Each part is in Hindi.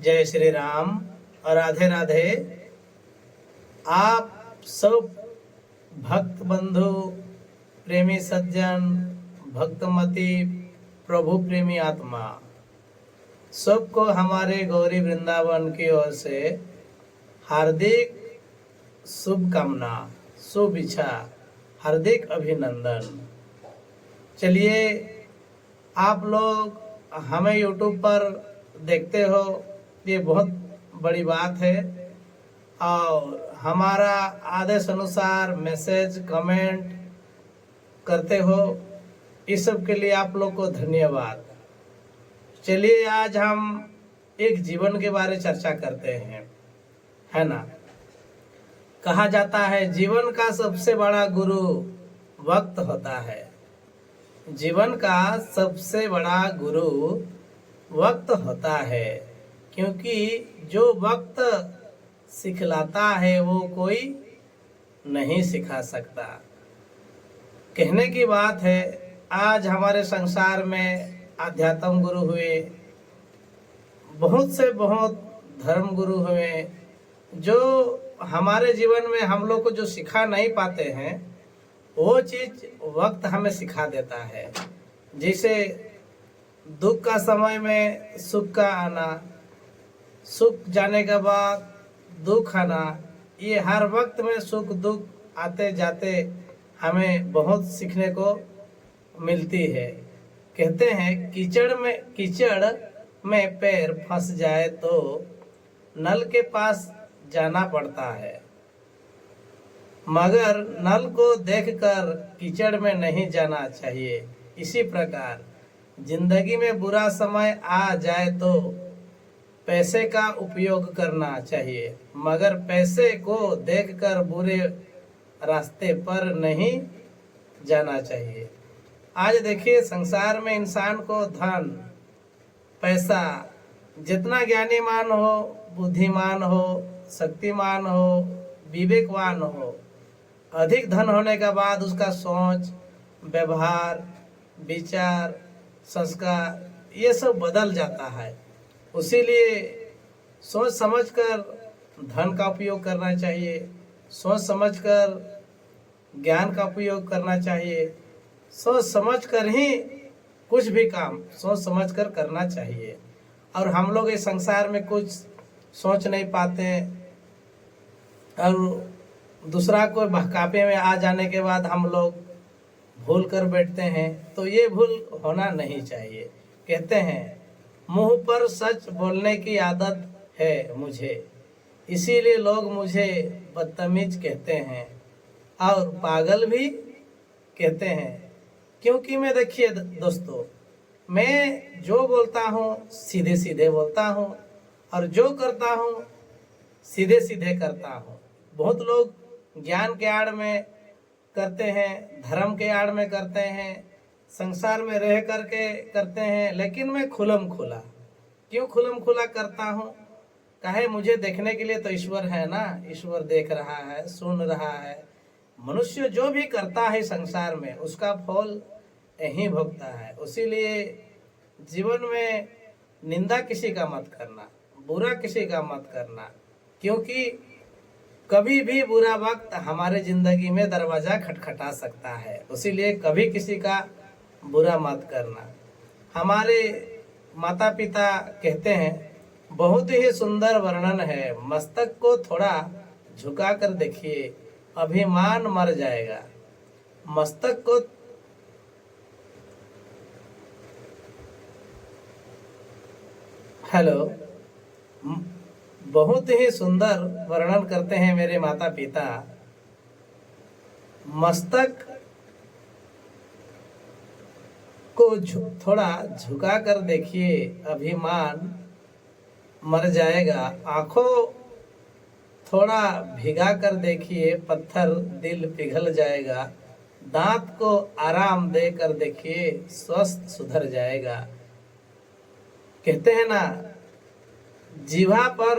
जय श्री राम और राधे राधे। आप सब भक्त बंधु, प्रेमी सज्जन, भक्तमती, प्रभु प्रेमी आत्मा सबको हमारे गौरी वृंदावन की ओर से हार्दिक शुभकामना, शुभ इच्छा, हार्दिक अभिनंदन। चलिए, आप लोग हमें YouTube पर देखते हो, ये बहुत बड़ी बात है। और हमारा आदेश अनुसार मैसेज कमेंट करते हो, इस सब के लिए आप लोग को धन्यवाद। चलिए, आज हम एक जीवन के बारे चर्चा करते हैं, है ना। कहा जाता है जीवन का सबसे बड़ा गुरु वक्त होता है। जीवन का सबसे बड़ा गुरु वक्त होता है, क्योंकि जो वक्त सिखलाता है वो कोई नहीं सिखा सकता। कहने की बात है, आज हमारे संसार में आध्यात्म गुरु हुए, बहुत से बहुत धर्म गुरु हुए, जो हमारे जीवन में हम लोग को जो सिखा नहीं पाते हैं वो चीज वक्त हमें सिखा देता है। जैसे दुख का समय में सुख का आना, सुख जाने के बाद दुख आना, ये हर वक्त में सुख दुख आते जाते हमें बहुत सीखने को मिलती है। कहते हैं कीचड़ में पैर फंस जाए तो नल के पास जाना पड़ता है, मगर नल को देखकर कीचड़ में नहीं जाना चाहिए। इसी प्रकार जिंदगी में बुरा समय आ जाए तो पैसे का उपयोग करना चाहिए, मगर पैसे को देखकर बुरे रास्ते पर नहीं जाना चाहिए। आज देखिए, संसार में इंसान को धन पैसा, जितना ज्ञानीमान हो, बुद्धिमान हो, शक्तिमान हो, विवेकवान हो, अधिक धन होने के बाद उसका सोच, व्यवहार, विचार, संस्कार ये सब बदल जाता है। उसीलिए सोच समझकर धन का उपयोग करना चाहिए, सोच समझकर ज्ञान का उपयोग करना चाहिए, सोच समझकर ही कुछ भी काम सोच समझकर करना चाहिए। और हम लोग इस संसार में कुछ सोच नहीं पाते और दूसरा कोई बहकावे में आ जाने के बाद हम लोग भूल कर बैठते हैं, तो ये भूल होना नहीं चाहिए। कहते हैं मुंह पर सच बोलने की आदत है मुझे, इसीलिए लोग मुझे बदतमीज कहते हैं और पागल भी कहते हैं। क्योंकि मैं देखिए दोस्तों, मैं जो बोलता हूँ सीधे सीधे बोलता हूँ और जो करता हूँ सीधे सीधे करता हूँ। बहुत लोग ज्ञान के आड़ में करते हैं, धर्म के आड़ में करते हैं, संसार में रह करके करते हैं, लेकिन मैं खुलम खुला क्यों खुलम खुला करता हूँ? काहे, मुझे देखने के लिए तो ईश्वर है ना, ईश्वर देख रहा है, सुन रहा है। मनुष्य जो भी करता है संसार में उसका फल यही भोगता है। उसीलिए जीवन में निंदा किसी का मत करना, बुरा किसी का मत करना, क्योंकि कभी भी बुरा वक्त हमारे जिंदगी में दरवाजा खटखटा सकता है। उसीलिए कभी किसी का बुरा मत करना। हमारे माता पिता कहते हैं बहुत ही सुंदर वर्णन है, मस्तक को थोड़ा झुका कर देखिए, अभिमान मर जाएगा। मस्तक को हेलो, बहुत ही सुंदर वर्णन करते हैं मेरे माता पिता। मस्तक को थोड़ा झुका कर देखिए, अभिमान मर जाएगा। आंखों थोड़ा भिगा कर देखिए, पत्थर दिल पिघल जाएगा। दांत को आराम दे कर देखिए, स्वस्थ सुधर जाएगा। कहते हैं ना, जीवा पर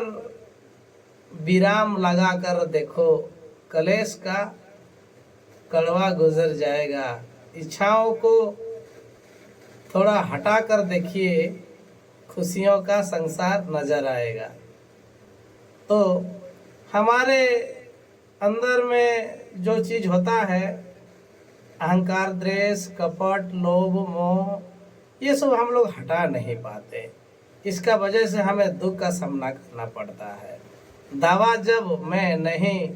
विराम लगा कर देखो, कलेश का कड़वा गुजर जाएगा। इच्छाओं को थोड़ा हटा कर देखिए, खुशियों का संसार नजर आएगा। तो हमारे अंदर में जो चीज होता है, अहंकार, द्वेष, कपट, लोभ, मोह, ये सब हम लोग हटा नहीं पाते। इसका वजह से हमें दुख का सामना करना पड़ता है। दावा जब मैं नहीं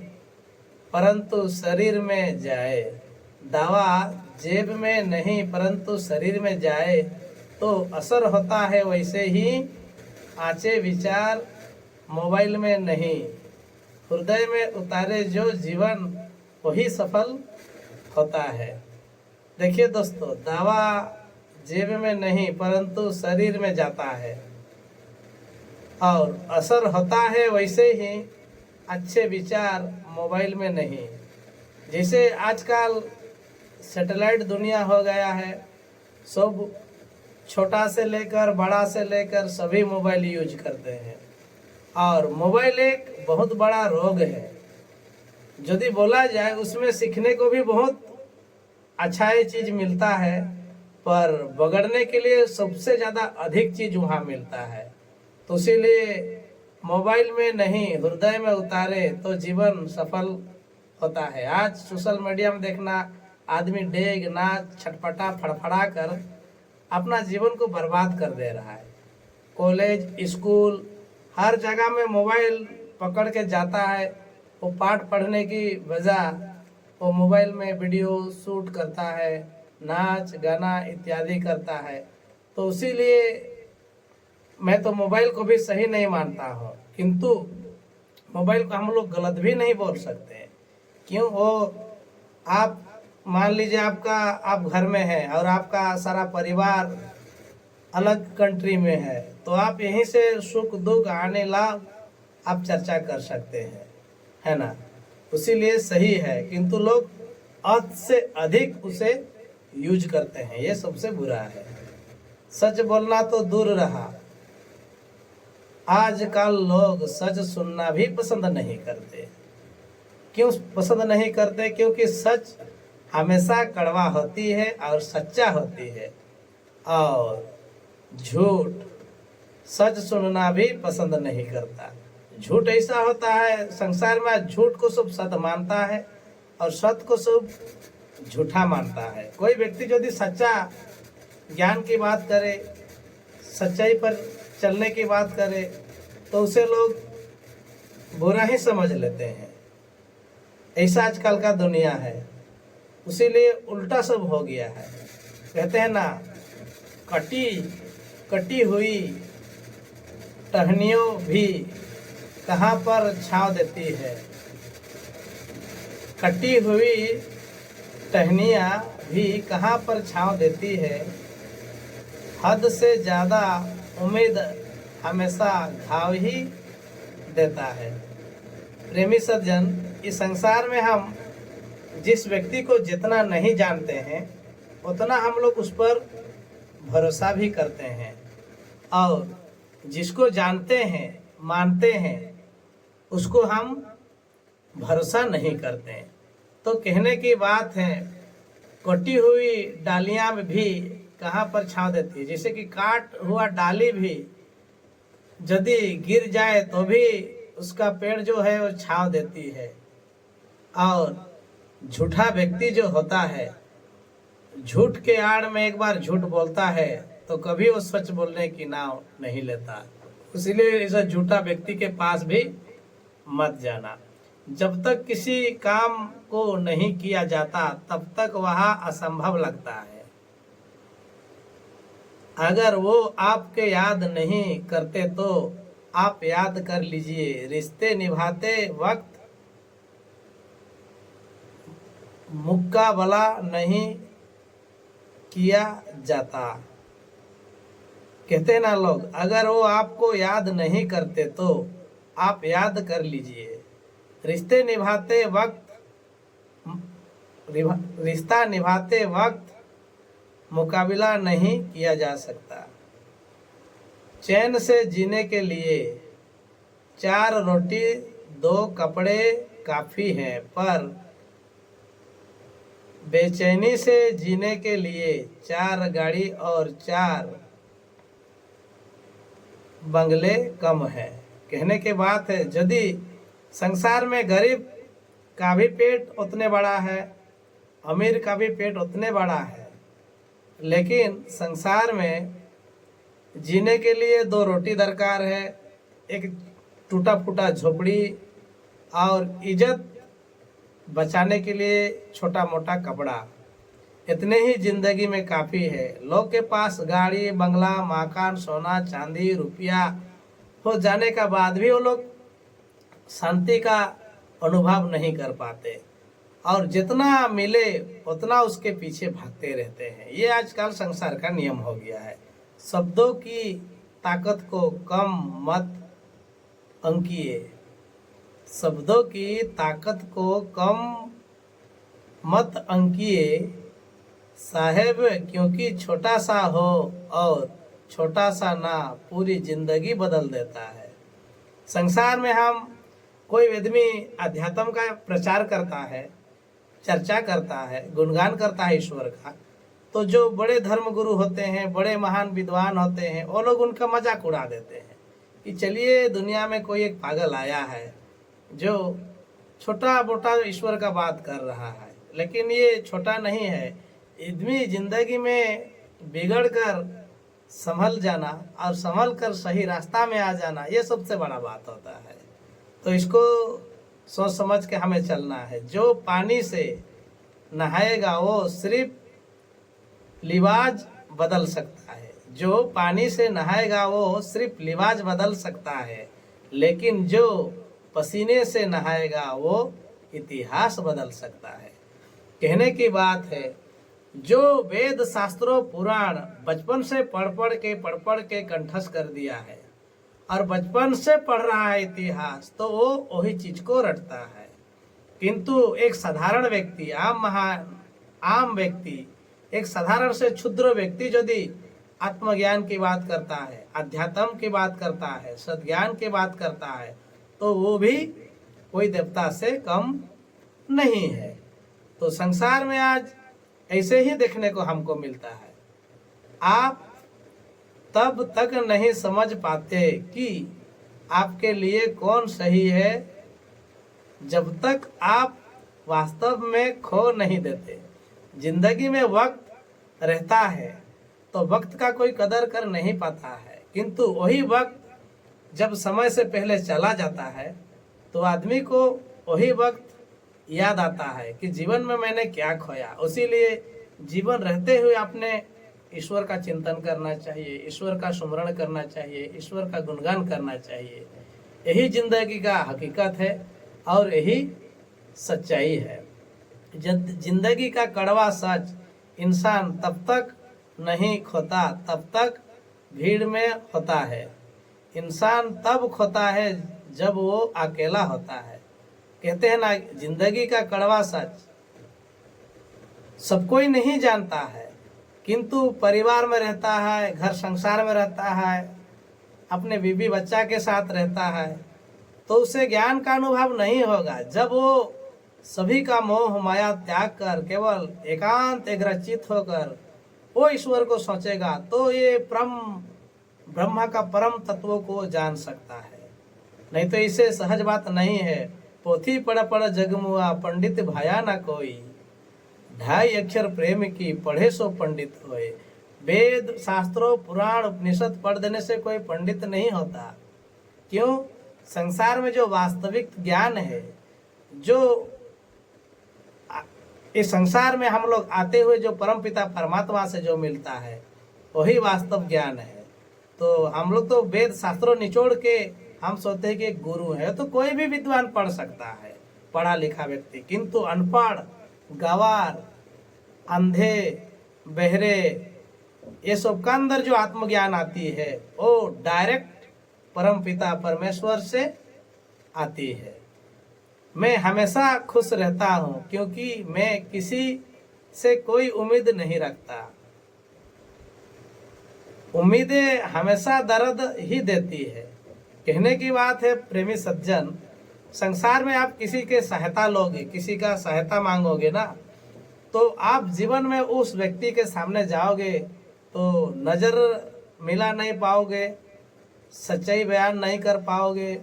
परंतु शरीर में जाए, दावा जेब में नहीं परंतु शरीर में जाए तो असर होता है वैसे ही आचे विचार मोबाइल में नहीं, हृदय में उतारे जो जीवन वही सफल होता है। देखिए दोस्तों, दावा जेब में नहीं परंतु शरीर में जाता है और असर होता है वैसे ही अच्छे विचार मोबाइल में नहीं। जैसे आजकल सैटेलाइट दुनिया हो गया है, सब छोटा से लेकर बड़ा से लेकर सभी मोबाइल यूज करते हैं और मोबाइल एक बहुत बड़ा रोग है। यदि बोला जाए उसमें सीखने को भी बहुत अच्छा ही चीज मिलता है, पर बगड़ने के लिए सबसे ज़्यादा अधिक चीज वहाँ मिलता है। तो इसीलिए मोबाइल में नहीं हृदय में उतारे तो जीवन सफल होता है। आज सोशल मीडिया में देखना, आदमी डेग नाच छटपटा फड़फड़ा कर अपना जीवन को बर्बाद कर दे रहा है। कॉलेज, स्कूल, हर जगह में मोबाइल पकड़ के जाता है। वो पाठ पढ़ने की बजाय वो मोबाइल में वीडियो शूट करता है, नाच गाना इत्यादि करता है। तो इसीलिए मैं तो मोबाइल को भी सही नहीं मानता हूँ, किंतु मोबाइल को हम लोग गलत भी नहीं बोल सकते। क्यों? वो आप मान लीजिए आप घर में हैं और आपका सारा परिवार अलग कंट्री में है, तो आप यहीं से सुख दुख आने लाभ आप चर्चा कर सकते हैं, है ना। इसीलिए सही है, किंतु लोग हद से अधिक उसे यूज करते हैं, ये सबसे बुरा है। सच बोलना तो दूर रहा, आजकल लोग सच सुनना भी पसंद नहीं करते। क्यों पसंद नहीं करते? क्योंकि सच हमेशा कड़वा होती है और सच्चा होती है, और झूठ सच सुनना भी पसंद नहीं करता। झूठ ऐसा होता है संसार में, झूठ को सब सत्य मानता है और सत्य को सब झूठा मानता है। कोई व्यक्ति यदि सच्चा ज्ञान की बात करे, सच्चाई पर चलने की बात करे, तो उसे लोग बुरा ही समझ लेते हैं। ऐसा आजकल का दुनिया है, इसीलिए उल्टा सब हो गया है। कहते हैं ना, कटी हुई टहनियों भी कहाँ पर छाँव देती है। कटी हुई टहनियाँ भी कहाँ पर छाँव देती है। हद से ज़्यादा उम्मीद हमेशा घाव ही देता है। प्रेमी सज्जन, इस संसार में हम जिस व्यक्ति को जितना नहीं जानते हैं उतना हम लोग उस पर भरोसा भी करते हैं, और जिसको जानते हैं मानते हैं उसको हम भरोसा नहीं करते। तो कहने की बात है, कटी हुई डालियां में भी कहाँ पर छाँव देती है। जैसे कि काट हुआ डाली भी यदि गिर जाए तो भी उसका पेड़ जो है वो छाँव देती है। और झूठा व्यक्ति जो होता है, झूठ के आड़ में एक बार झूठ बोलता है तो कभी वो सच बोलने की नाव नहीं लेता। इसलिए इस झूठा व्यक्ति के पास भी मत जाना। जब तक किसी काम को नहीं किया जाता तब तक वह असंभव लगता है। अगर वो आपके याद नहीं करते तो आप याद कर लीजिए। रिश्ते निभाते वक्त मुकाबला नहीं किया जाता। कहते हैं ना लोग, अगर वो आपको याद नहीं करते तो आप याद कर लीजिए। रिश्ता निभाते वक्त मुकाबला नहीं किया जा सकता। चैन से जीने के लिए 4 रोटी 2 कपड़े काफी हैं, पर बेचैनी से जीने के लिए 4 गाड़ी और 4 बंगले कम है। कहने के बात है, यदि संसार में गरीब का भी पेट उतने बड़ा है, अमीर का भी पेट उतने बड़ा है, लेकिन संसार में जीने के लिए 2 रोटी दरकार है, एक टूटा फूटा झोपड़ी, और इज्जत बचाने के लिए छोटा मोटा कपड़ा। इतने ही जिंदगी में काफ़ी है। लोग के पास गाड़ी, बंगला, मकान, सोना चांदी, रुपया हो जाने का बाद भी वो लोग शांति का अनुभव नहीं कर पाते, और जितना मिले उतना उसके पीछे भागते रहते हैं। ये आजकल संसार का नियम हो गया है। शब्दों की ताकत को कम मत अंकिए, शब्दों की ताकत को कम मत अंकिए साहेब, क्योंकि छोटा सा हो और छोटा सा ना पूरी जिंदगी बदल देता है। संसार में हम कोई आदमी अध्यात्म का प्रचार करता है, चर्चा करता है, गुणगान करता है ईश्वर का, तो जो बड़े धर्म गुरु होते हैं, बड़े महान विद्वान होते हैं, वो लोग उनका मजाक उड़ा देते हैं कि चलिए दुनिया में कोई एक पागल आया है जो छोटा मोटा ईश्वर का बात कर रहा है। लेकिन ये छोटा नहीं है। आदमी जिंदगी में बिगड़ कर संभल जाना और संभल कर सही रास्ता में आ जाना, ये सबसे बड़ा बात होता है। तो इसको सोच समझ के हमें चलना है। जो पानी से नहाएगा वो सिर्फ लिबाज बदल सकता है, जो पानी से नहाएगा वो सिर्फ लिबाज बदल सकता है, लेकिन जो पसीने से नहाएगा वो इतिहास बदल सकता है। कहने की बात है, जो वेद शास्त्रों पुराण बचपन से पढ़ के कंठस्थ कर दिया है और बचपन से पढ़ रहा है इतिहास, तो वो वही चीज को रटता है। किंतु एक साधारण व्यक्ति, आम व्यक्ति, एक साधारण से क्षुद्र व्यक्ति यदि आत्मज्ञान की बात करता है, अध्यात्म की बात करता है, सद्ज्ञान की बात करता है, तो वो भी कोई देवता से कम नहीं है। तो संसार में आज ऐसे ही देखने को हमको मिलता है। आप तब तक नहीं समझ पाते कि आपके लिए कौन सही है जब तक आप वास्तव में खो नहीं देते। जिंदगी में वक्त रहता है तो वक्त का कोई कदर कर नहीं पाता है, किंतु वही वक्त जब समय से पहले चला जाता है तो आदमी को वही वक्त याद आता है कि जीवन में मैंने क्या खोया। उसीलिए जीवन रहते हुए अपने ईश्वर का चिंतन करना चाहिए, ईश्वर का सुमरण करना चाहिए, ईश्वर का गुणगान करना चाहिए। यही जिंदगी का हकीकत है और यही सच्चाई है। जिंदगी का कड़वा सच इंसान तब तक नहीं खोता तब तक भीड़ में होता है। इंसान तब खोता है जब वो अकेला होता है। कहते हैं ना, जिंदगी का कड़वा सच सब कोई नहीं जानता है, किंतु परिवार में रहता है, घर संसार में रहता है, अपने बीवी बच्चा के साथ रहता है, तो उसे ज्ञान का अनुभव नहीं होगा। जब वो सभी का मोह माया त्याग कर केवल एकांत एग्रचित होकर वो ईश्वर को सोचेगा, तो ये ब्रह्मा का परम तत्वों को जान सकता है। नहीं तो इसे सहज बात नहीं है। पोथी पढ़ जगमुआ पंडित भाया ना कोई, 2.5 अक्षर प्रेम की पढ़े सो पंडित होए। वेद शास्त्रों पुराण उपनिषद पढ़ देने से कोई पंडित नहीं होता। क्यों? संसार में जो वास्तविक ज्ञान है, जो इस संसार में हम लोग आते हुए जो परमपिता परमात्मा से जो मिलता है वही वास्तव ज्ञान है। तो हम लोग तो वेद शास्त्रों निचोड़ के हम सोचते हैं कि गुरु है, तो कोई भी विद्वान पढ़ सकता है, पढ़ा लिखा व्यक्ति, किंतु अनपढ़, गवार, अंधे, बहरे, ये सब का अंदर जो आत्मज्ञान आती है वो डायरेक्ट परमपिता परमेश्वर से आती है। मैं हमेशा खुश रहता हूँ क्योंकि मैं किसी से कोई उम्मीद नहीं रखता। उम्मीदें हमेशा दर्द ही देती है। कहने की बात है प्रेमी सज्जन, संसार में आप किसी के सहायता लोगे, किसी का सहायता मांगोगे ना, तो आप जीवन में उस व्यक्ति के सामने जाओगे तो नजर मिला नहीं पाओगे, सच्चाई बयान नहीं कर पाओगे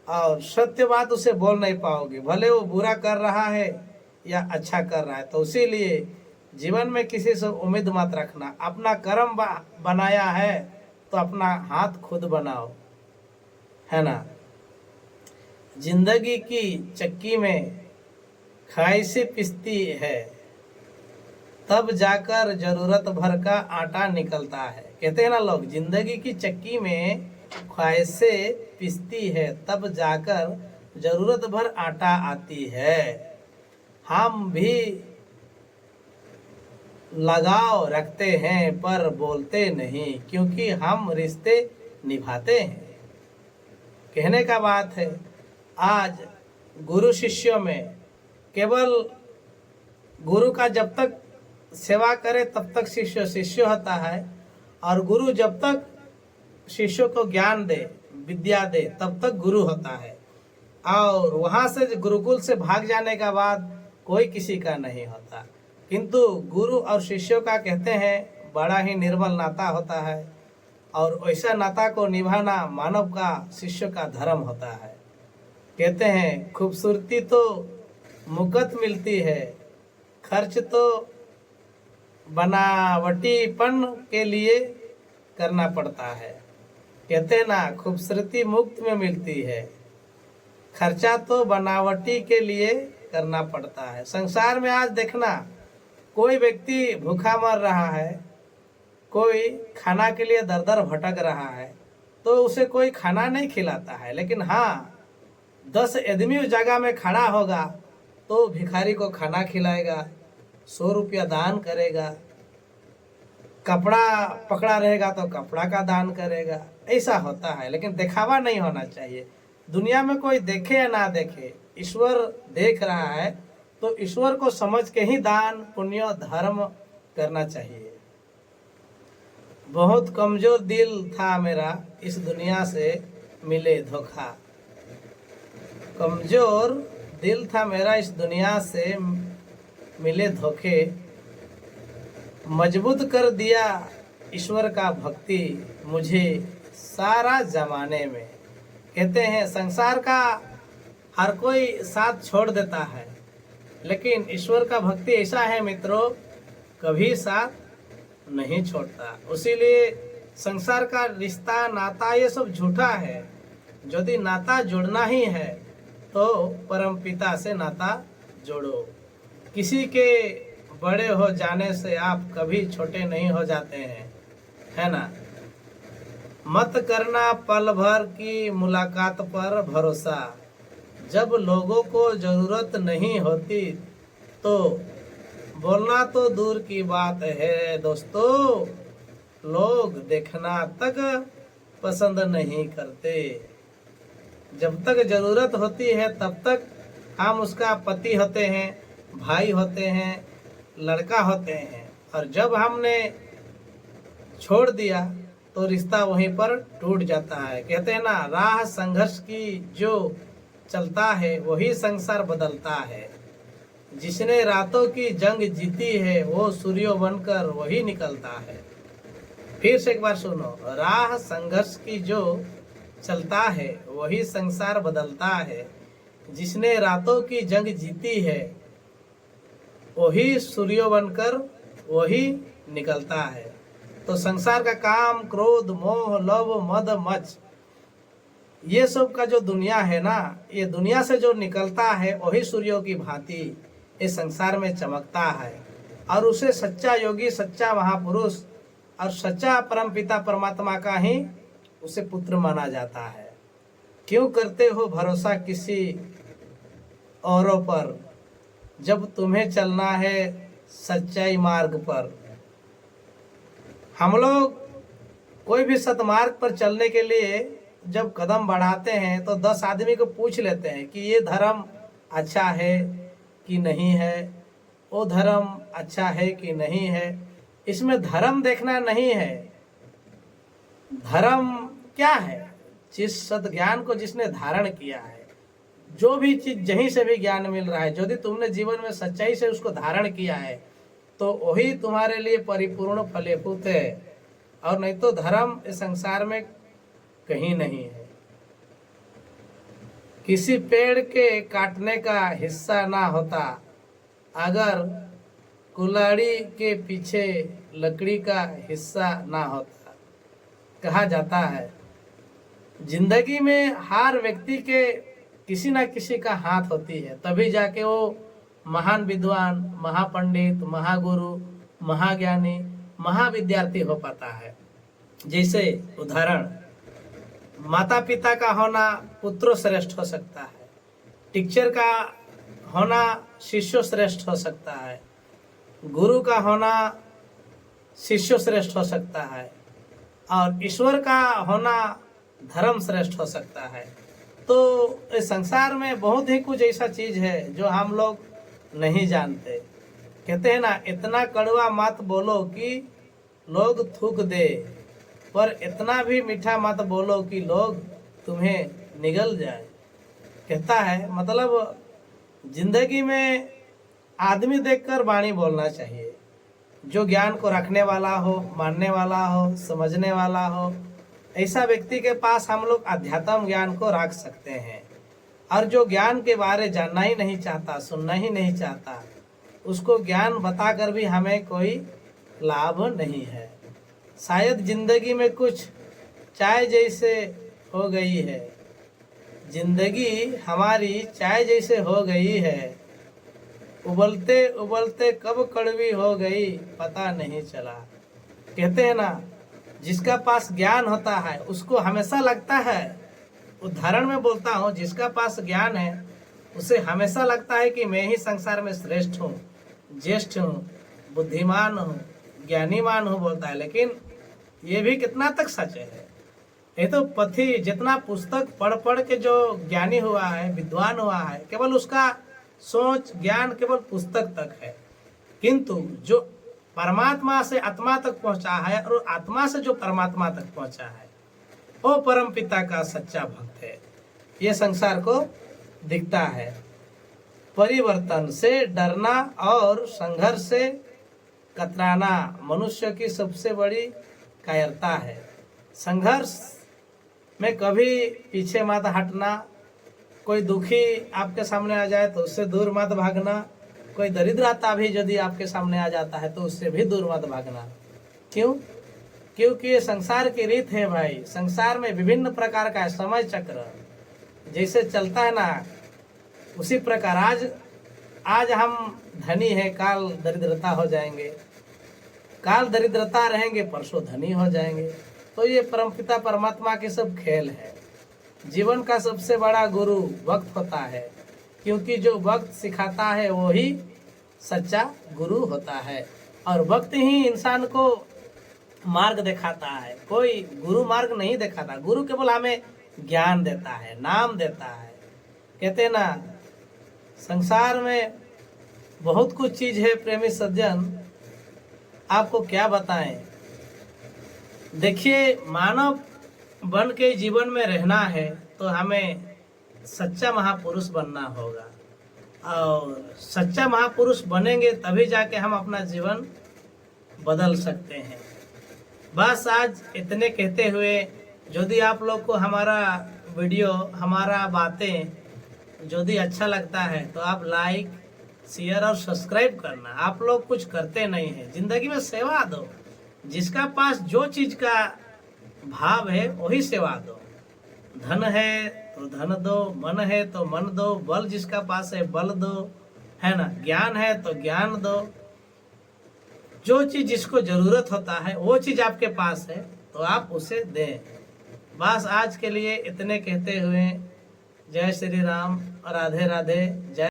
और सत्य बात उसे बोल नहीं पाओगे, भले वो बुरा कर रहा है या अच्छा कर रहा है। तो इसीलिए जीवन में किसी से उम्मीद मत रखना। अपना कर्म बनाया है तो अपना हाथ खुद बनाओ, है ना। जिंदगी की चक्की में ख्वाहिशें पिसती है, तब जाकर जरूरत भर का आटा निकलता है। कहते हैं ना लोग, जिंदगी की चक्की में ख्वाहिशें पिसती है, तब जाकर जरूरत भर आटा आती है। हम भी लगाव रखते हैं पर बोलते नहीं, क्योंकि हम रिश्ते निभाते हैं। कहने का बात है, आज गुरु शिष्यों में केवल गुरु का जब तक सेवा करे तब तक शिष्य शिष्य होता है, और गुरु जब तक शिष्यों को ज्ञान दे, विद्या दे, तब तक गुरु होता है। और वहाँ से गुरुकुल से भाग जाने का बाद कोई किसी का नहीं होता। किंतु गुरु और शिष्यों का कहते हैं बड़ा ही निर्मल नाता होता है, और ऐसा नाता को निभाना मानव का, शिष्य का धर्म होता है। कहते हैं खूबसूरती तो मुफ्त मिलती है, खर्च तो बनावटीपन के लिए करना पड़ता है। कहते हैं ना, खूबसूरती मुफ्त में मिलती है, खर्चा तो बनावटी के लिए करना पड़ता है। संसार में आज देखना, कोई व्यक्ति भूखा मर रहा है, कोई खाना के लिए दर दर भटक रहा है, तो उसे कोई खाना नहीं खिलाता है। लेकिन हाँ, 10 आदमी उस जगह में खड़ा होगा तो भिखारी को खाना खिलाएगा, 100 रुपया दान करेगा, कपड़ा पकड़ा रहेगा तो कपड़ा का दान करेगा। ऐसा होता है, लेकिन दिखावा नहीं होना चाहिए। दुनिया में कोई देखे या ना देखे, ईश्वर देख रहा है, तो ईश्वर को समझ के ही दान पुण्य धर्म करना चाहिए। बहुत कमजोर दिल था मेरा, इस दुनिया से मिले धोखा। कमजोर दिल था मेरा, इस दुनिया से मिले धोखे। मजबूत कर दिया ईश्वर का भक्ति मुझे सारा जमाने में। कहते हैं संसार का हर कोई साथ छोड़ देता है, लेकिन ईश्वर का भक्ति ऐसा है मित्रों, कभी साथ नहीं छोड़ता। उसीलिए संसार का रिश्ता, नाता, ये सब झूठा है। यदि नाता जोड़ना ही है तो परम पिता से नाता जोड़ो। किसी के बड़े हो जाने से आप कभी छोटे नहीं हो जाते हैं, है ना। मत करना पल भर की मुलाकात पर भरोसा, जब लोगों को जरूरत नहीं होती तो बोलना तो दूर की बात है दोस्तों, लोग देखना तक पसंद नहीं करते। जब तक जरूरत होती है तब तक हम उसका पति होते हैं, भाई होते हैं, लड़का होते हैं, और जब हमने छोड़ दिया तो रिश्ता वहीं पर टूट जाता है। कहते हैं ना, राह संघर्ष की जो चलता है वही संसार बदलता है। जिसने रातों की जंग जीती है वो सूर्य बनकर वही निकलता है। फिर से एक बार सुनो, राह संघर्ष की जो चलता है वही संसार बदलता है। जिसने रातों की जंग जीती है वही सूर्य बनकर वही निकलता है। तो संसार का काम, क्रोध, मोह, लोभ, मद, मच, ये सब का जो दुनिया है ना, ये दुनिया से जो निकलता है वही सूर्यों की भांति इस संसार में चमकता है। और उसे सच्चा योगी, सच्चा महापुरुष और सच्चा परमपिता परमात्मा का ही उसे पुत्र माना जाता है। क्यों करते हो भरोसा किसी औरों पर, जब तुम्हें चलना है सच्चाई मार्ग पर। हम लोग कोई भी सतमार्ग पर चलने के लिए जब कदम बढ़ाते हैं तो 10 आदमी को पूछ लेते हैं कि ये धर्म अच्छा है कि नहीं है, वो धर्म अच्छा है कि नहीं है। इसमें धर्म देखना नहीं है। धर्म क्या है? जिस सद ज्ञान को जिसने धारण किया है, जो भी चीज जहीं से भी ज्ञान मिल रहा है, यदि तुमने जीवन में सच्चाई से उसको धारण किया है तो वही तुम्हारे लिए परिपूर्ण फलीभूत है। और नहीं तो धर्म इस संसार में कहीं नहीं है। किसी पेड़ के काटने का हिस्सा ना होता अगर कुल्हाड़ी के पीछे लकड़ी का हिस्सा ना होता। कहा जाता है जिंदगी में हर व्यक्ति के किसी ना किसी का हाथ होती है, तभी जाके वो महान विद्वान, महापंडित, महागुरु, महाज्ञानी, महाविद्यार्थी हो पाता है। जैसे उदाहरण, माता पिता का होना पुत्रों श्रेष्ठ हो सकता है, टीचर का होना शिष्यों श्रेष्ठ हो सकता है, गुरु का होना शिष्यों श्रेष्ठ हो सकता है, और ईश्वर का होना धर्म श्रेष्ठ हो सकता है। तो इस संसार में बहुत ही कुछ ऐसा चीज है जो हम लोग नहीं जानते। कहते हैं ना, इतना कड़वा मत बोलो कि लोग थूक दे, पर इतना भी मीठा मत बोलो कि लोग तुम्हें निगल जाए। कहता है मतलब जिंदगी में आदमी देखकर वाणी बोलना चाहिए, जो ज्ञान को रखने वाला हो, मानने वाला हो, समझने वाला हो, ऐसा व्यक्ति के पास हम लोग अध्यात्म ज्ञान को रख सकते हैं। और जो ज्ञान के बारे जानना ही नहीं चाहता, सुनना ही नहीं चाहता, उसको ज्ञान बताकर भी हमें कोई लाभ नहीं है। शायद जिंदगी में कुछ चाय जैसे हो गई है, जिंदगी हमारी चाय जैसे हो गई है, उबलते उबलते कब कड़वी हो गई पता नहीं चला। कहते हैं ना, जिसका पास ज्ञान होता है उसको हमेशा लगता है, उदाहरण में बोलता हूँ, जिसका पास ज्ञान है उसे हमेशा लगता है कि मैं ही संसार में श्रेष्ठ हूँ, ज्येष्ठ हूँ, बुद्धिमान हूँ, ज्ञानीमान हूँ बोलता है। लेकिन ये भी कितना तक सच है? ये तो पथी जितना पुस्तक पढ़ पढ़ के जो ज्ञानी हुआ है, विद्वान हुआ है, केवल उसका सोच ज्ञान केवल पुस्तक तक है, किंतु जो परमात्मा से आत्मा तक पहुंचा है और आत्मा से जो परमात्मा तक पहुंचा है वो परम पिता का सच्चा भक्त है। ये संसार को दिखता है। परिवर्तन से डरना और संघर्ष से कतराना मनुष्य की सबसे बड़ी कायरता है। संघर्ष में कभी पीछे मत हटना, कोई दुखी आपके सामने आ जाए तो उससे दूर मत भागना, कोई दरिद्रता भी यदि आपके सामने आ जाता है तो उससे भी दूर मत भागना। क्यों? क्योंकि ये संसार की रीत है भाई। संसार में विभिन्न प्रकार का समय चक्र जैसे चलता है ना, उसी प्रकार आज हम धनी है, काल दरिद्रता हो जाएंगे, काल दरिद्रता रहेंगे, परसों धनी हो जाएंगे। तो ये परमपिता परमात्मा के सब खेल है। जीवन का सबसे बड़ा गुरु वक्त होता है, क्योंकि जो वक्त सिखाता है वो ही सच्चा गुरु होता है, और वक्त ही इंसान को मार्ग दिखाता है। कोई गुरु मार्ग नहीं दिखाता, गुरु केवल हमें ज्ञान देता है, नाम देता है। कहते हैं ना, संसार में बहुत कुछ चीज है प्रेमी सज्जन, आपको क्या बताएं। देखिए, मानव बन के जीवन में रहना है तो हमें सच्चा महापुरुष बनना होगा, और सच्चा महापुरुष बनेंगे तभी जाके हम अपना जीवन बदल सकते हैं। बस आज इतने कहते हुए, यदि आप लोग को हमारा वीडियो, हमारा बातें यदि अच्छा लगता है तो आप लाइक, शेयर और सब्सक्राइब करना। आप लोग कुछ करते नहीं हैं, जिंदगी में सेवा दो। जिसका पास जो चीज का भाव है वही सेवा दो। धन है तो धन दो, मन है तो मन दो, बल जिसका पास है बल दो, है ना, ज्ञान है तो ज्ञान दो। जो चीज जिसको जरूरत होता है वो चीज आपके पास है तो आप उसे दें। बस आज के लिए इतने कहते हुए जय श्री राम, राधे राधे, जय।